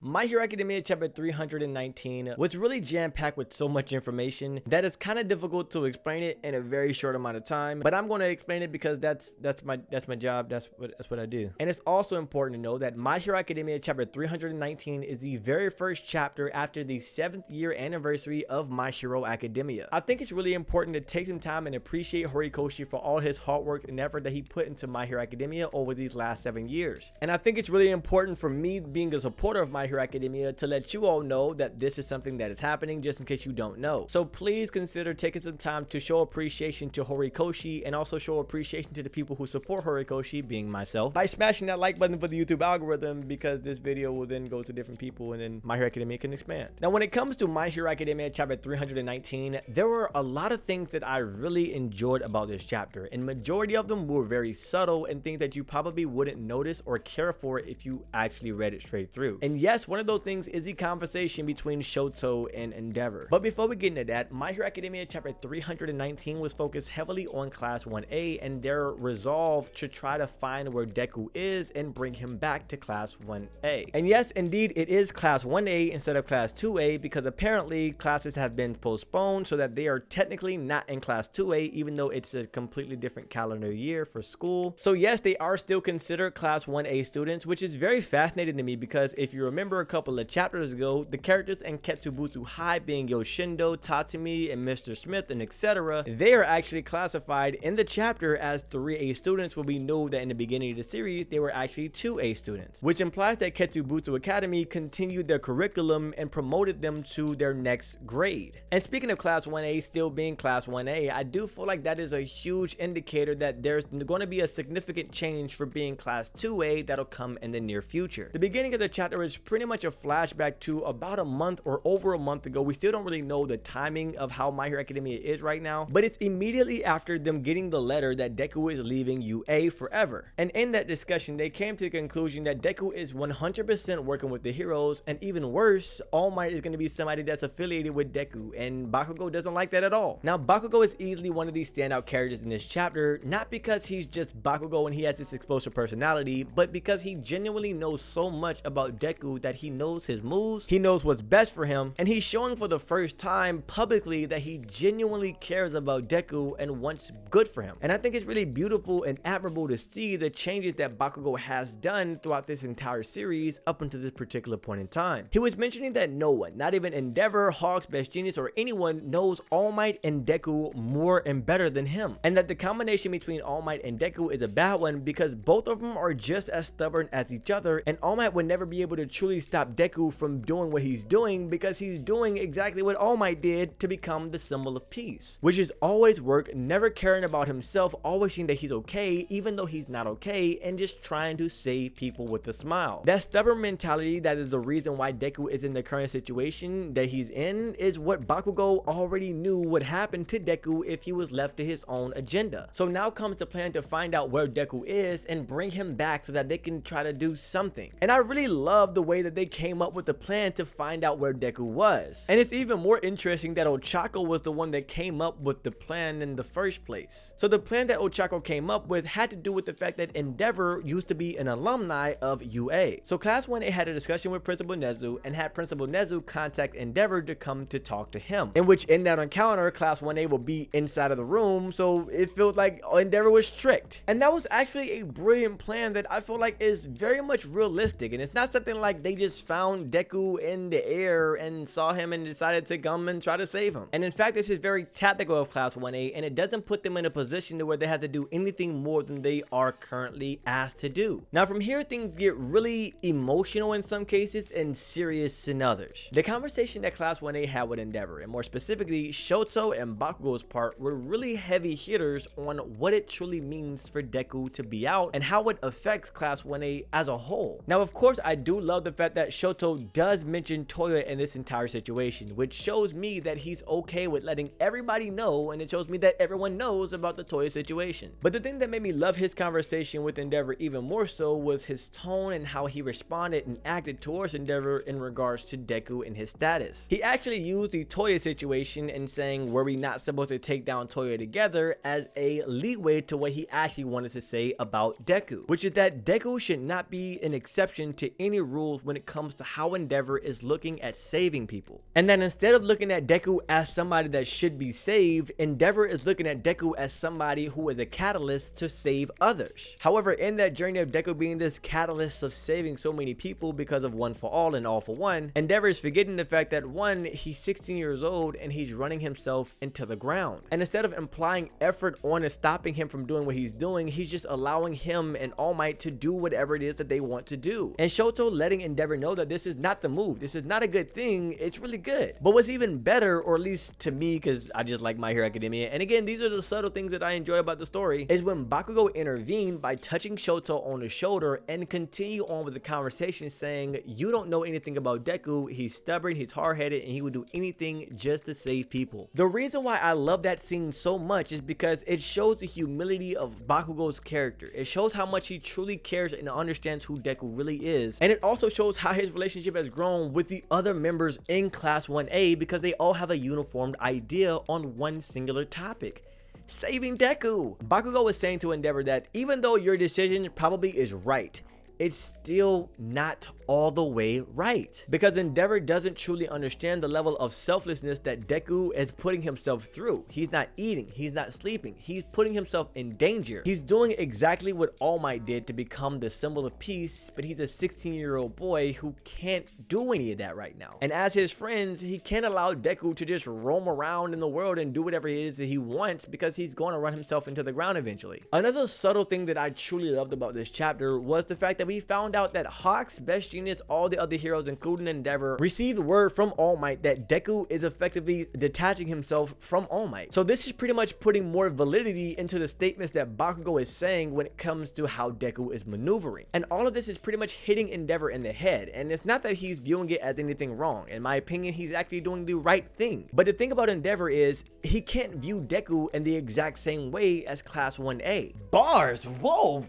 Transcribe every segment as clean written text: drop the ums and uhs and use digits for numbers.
My Hero Academia chapter 319 was really jam-packed with so much information that it's kind of difficult to explain it in a very short amount of time, but I'm going to explain it because that's my job. That's what I do. And it's also important to know that My Hero Academia chapter 319 is the very first chapter after the 7th year anniversary of My Hero Academia. I think it's really important to take some time and appreciate Horikoshi for all his hard work and effort that he put into My Hero Academia over these last 7 years. And I think it's really important for me, being a supporter of My Hero Academia, to let you all know that this is something that is happening, just in case you don't know. So please consider taking some time to show appreciation to Horikoshi and also show appreciation to the people who support Horikoshi, being myself, by smashing that like button for the YouTube algorithm, because this video will then go to different people and then My Hero Academia can expand. Now, when it comes to My Hero Academia chapter 319, there were a lot of things that I really enjoyed about this chapter, and majority of them were very subtle and things that you probably wouldn't notice or care for if you actually read it straight through. And yes, one of those things is the conversation between Shoto and Endeavor. But before we get into that, My Hero Academia chapter 319 was focused heavily on Class 1A and their resolve to try to find where Deku is and bring him back to Class 1A. And yes, indeed, it is Class 1A instead of Class 2A, because apparently classes have been postponed so that they are technically not in Class 2A, even though it's a completely different calendar year for school. So yes, they are still considered Class 1A students, which is very fascinating to me, because if you remember a couple of chapters ago, the characters in Ketsubutsu High, being Yoshindo, Tatami, and Mr. Smith, and etc., they are actually classified in the chapter as 3A students, when we know that in the beginning of the series they were actually 2A students, which implies that Ketsubutsu Academy continued their curriculum and promoted them to their next grade. And speaking of Class 1A still being Class 1A, I do feel like that is a huge indicator that there's going to be a significant change for being Class 2A that'll come in the near future. The beginning of the chapter is pretty much a flashback to about a month or over a month ago. We still don't really know the timing of how My Hero Academia is right now, but it's immediately after them getting the letter that Deku is leaving UA forever. And in that discussion, they came to the conclusion that Deku is 100% working with the heroes, and even worse, All Might is going to be somebody that's affiliated with Deku, and Bakugo doesn't like that at all. Now, Bakugo is easily one of these standout characters in this chapter, not because he's just Bakugo and he has this explosive personality, but because he genuinely knows so much about Deku that he knows his moves, he knows what's best for him, and he's showing for the first time publicly that he genuinely cares about Deku and wants good for him. And I think it's really beautiful and admirable to see the changes that Bakugo has done throughout this entire series up until this particular point in time. He was mentioning that no one, not even Endeavor, Hawks, Best Genius, or anyone, knows All Might and Deku more and better than him, and that the combination between All Might and Deku is a bad one, because both of them are just as stubborn as each other, and All Might would never be able to truly stop Deku from doing what he's doing, because he's doing exactly what All Might did to become the symbol of peace, which is always work, never caring about himself, always saying that he's okay even though he's not okay, and just trying to save people with a smile. That stubborn mentality that is the reason why Deku is in the current situation that he's in is what Bakugo already knew would happen to Deku if he was left to his own agenda. So now comes the plan to find out where Deku is and bring him back so that they can try to do something. And I really love the way that they came up with the plan to find out where Deku was. And it's even more interesting that Ochako was the one that came up with the plan in the first place. So the plan that Ochako came up with had to do with the fact that Endeavor used to be an alumni of UA. So Class 1A had a discussion with Principal Nezu and had Principal Nezu contact Endeavor to come to talk to him, in which in that encounter Class 1A will be inside of the room, so it felt like Endeavor was tricked. And that was actually a brilliant plan that I feel like is very much realistic, and it's not something like they just found Deku in the air and saw him and decided to come and try to save him. And in fact, this is very tactical of Class 1A, and it doesn't put them in a position to where they have to do anything more than they are currently asked to do. Now from here, things get really emotional in some cases and serious in others. The conversation that Class 1A had with Endeavor, and more specifically Shoto and Bakugo's part, were really heavy hitters on what it truly means for Deku to be out and how it affects Class 1A as a whole. Now of course, I do love the fact that Shoto does mention Toya in this entire situation, which shows me that he's okay with letting everybody know, and it shows me that everyone knows about the Toya situation. But the thing that made me love his conversation with Endeavor even more so was his tone and how he responded and acted towards Endeavor in regards to Deku and his status. He actually used the Toya situation and saying, were we not supposed to take down Toya together, as a leeway to what he actually wanted to say about Deku, which is that Deku should not be an exception to any rules when it comes to how Endeavor is looking at saving people. And that instead of looking at Deku as somebody that should be saved, Endeavor is looking at Deku as somebody who is a catalyst to save others. However, in that journey of Deku being this catalyst of saving so many people because of One for All and All for One, Endeavor is forgetting the fact that one, he's 16 years old and he's running himself into the ground. And instead of implying effort on and stopping him from doing what he's doing, he's just allowing him and All Might to do whatever it is that they want to do. And Shoto letting Endeavor know that this is not the move. This is not a good thing. It's really good. But what's even better, or at least to me, because I just like My Hero Academia, and again, these are the subtle things that I enjoy about the story, is when Bakugo intervened by touching Shoto on the shoulder and continue on with the conversation saying, you don't know anything about Deku. He's stubborn, he's hard-headed, and he would do anything just to save people. The reason why I love that scene so much is because it shows the humility of Bakugo's character. It shows how much he truly cares and understands who Deku really is. And it also shows how his relationship has grown with the other members in Class 1A because they all have a uniformed idea on one singular topic: saving Deku. Bakugo is saying to Endeavor that even though your decision probably is right, it's still not all the way right, because Endeavor doesn't truly understand the level of selflessness that Deku is putting himself through. He's not eating, he's not sleeping, he's putting himself in danger. He's doing exactly what All Might did to become the symbol of peace, but he's a 16-year-old boy who can't do any of that right now. And as his friends, he can't allow Deku to just roam around in the world and do whatever it is that he wants, because he's going to run himself into the ground eventually. Another subtle thing that I truly loved about this chapter was the fact that we found out that Hawks, Best Genius, all the other heroes, including Endeavor, received word from All Might that Deku is effectively detaching himself from All Might. So this is pretty much putting more validity into the statements that Bakugo is saying when it comes to how Deku is maneuvering. And all of this is pretty much hitting Endeavor in the head. And it's not that he's viewing it as anything wrong. In my opinion, he's actually doing the right thing. But the thing about Endeavor is he can't view Deku in the exact same way as Class 1A. Bars! Whoa!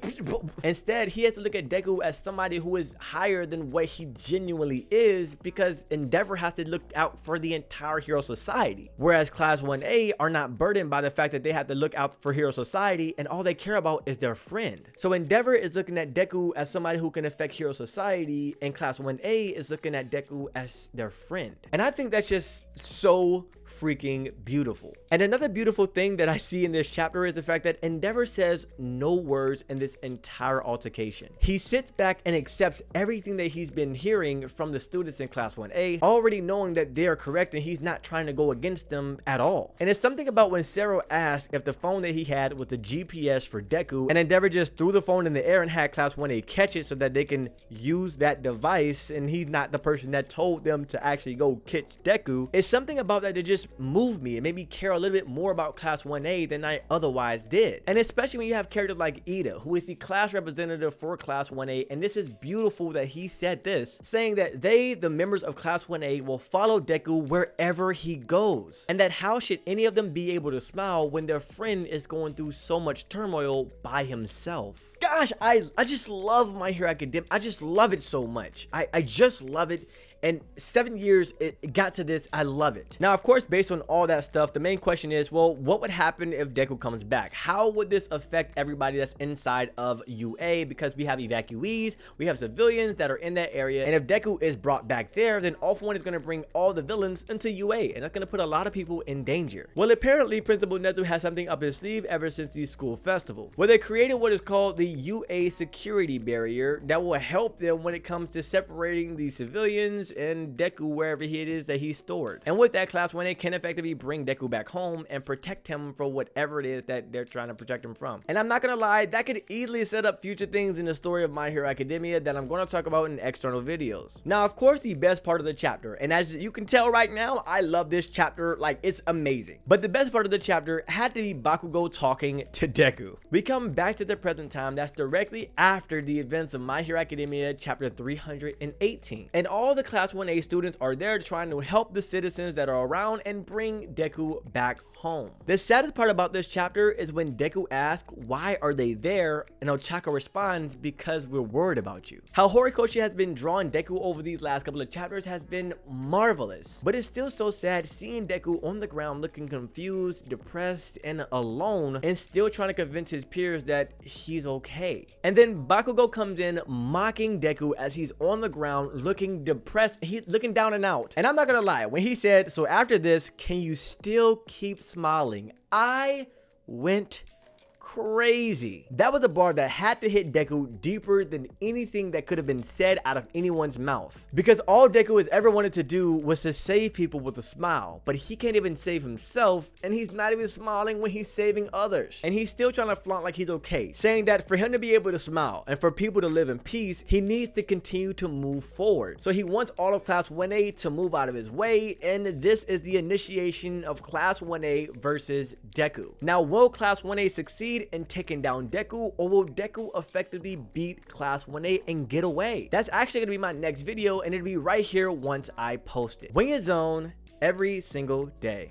Instead, he has to look at Deku as somebody who is higher than what he genuinely is, because Endeavor has to look out for the entire Hero Society, whereas Class 1A are not burdened by the fact that they have to look out for Hero Society and all they care about is their friend. So Endeavor is looking at Deku as somebody who can affect Hero Society, and Class 1A is looking at Deku as their friend. And I think that's just so freaking beautiful. And another beautiful thing that I see in this chapter is the fact that Endeavor says no words in this entire altercation. He sits back and accepts everything that he's been hearing from the students in Class 1A, already knowing that they are correct and he's not trying to go against them at all. And it's something about when Sero asked if the phone that he had was the GPS for Deku, and Endeavor just threw the phone in the air and had Class 1A catch it so that they can use that device, and he's not the person that told them to actually go catch Deku. It's something about that that just moved me. It made me care a little bit more about Class 1A than I otherwise did. And especially when you have characters like Ida, who is the class representative for Class 1A, and this is beautiful that he said this, saying that they, the members of Class 1A, will follow Deku wherever he goes, and that how should any of them be able to smile when their friend is going through so much turmoil by himself. Gosh, I just love My Hero Academia. I just love it so much. I just love it. And 7 years it got to this. I love it. Now, of course, based on all that stuff, the main question is, well, what would happen if Deku comes back? How would this affect everybody that's inside of UA? Because we have evacuees, we have civilians that are in that area, and if Deku is brought back there, then All for One is going to bring all the villains into UA, and that's going to put a lot of people in danger. Well, apparently Principal Nezu has something up his sleeve ever since the school festival, where they created what is called the UA security barrier that will help them when it comes to separating the civilians and Deku wherever it is that he's stored. And with that, Class 1A can effectively bring Deku back home and protect him for whatever it is that they're trying to protect him from. And I'm not gonna lie, that could easily set up future things in the story of My Hero Academia that I'm going to talk about in external videos. Now, of course, the best part of the chapter, and as you can tell right now, I love this chapter, like it's amazing. But the best part of the chapter had to be Bakugo talking to Deku. We come back to the present time, that's directly after the events of My Hero Academia chapter 318. And all the class Class 1A students are there trying to help the citizens that are around and bring Deku back home. The saddest part about this chapter is when Deku asks why are they there, and Ochako responds, because we're worried about you. How Horikoshi has been drawing Deku over these last couple of chapters has been marvelous, but it's still so sad seeing Deku on the ground looking confused, depressed, and alone, and still trying to convince his peers that he's okay. And then Bakugo comes in mocking Deku as he's on the ground looking depressed. He's looking down and out. And I'm not gonna lie, when he said, "So after this, can you still keep smiling?" I went crazy. That was a bar that had to hit Deku deeper than anything that could have been said out of anyone's mouth. Because all Deku has ever wanted to do was to save people with a smile, but he can't even save himself, and he's not even smiling when he's saving others. And he's still trying to flaunt like he's okay, saying that for him to be able to smile and for people to live in peace, he needs to continue to move forward. So he wants all of Class 1A to move out of his way, and this is the initiation of Class 1A versus Deku. Now, will Class 1A succeed in taking down Deku, or will Deku effectively beat Class 1A and get away? That's actually gonna be my next video, and it'll be right here once I post it. Wing Your Zone every single day.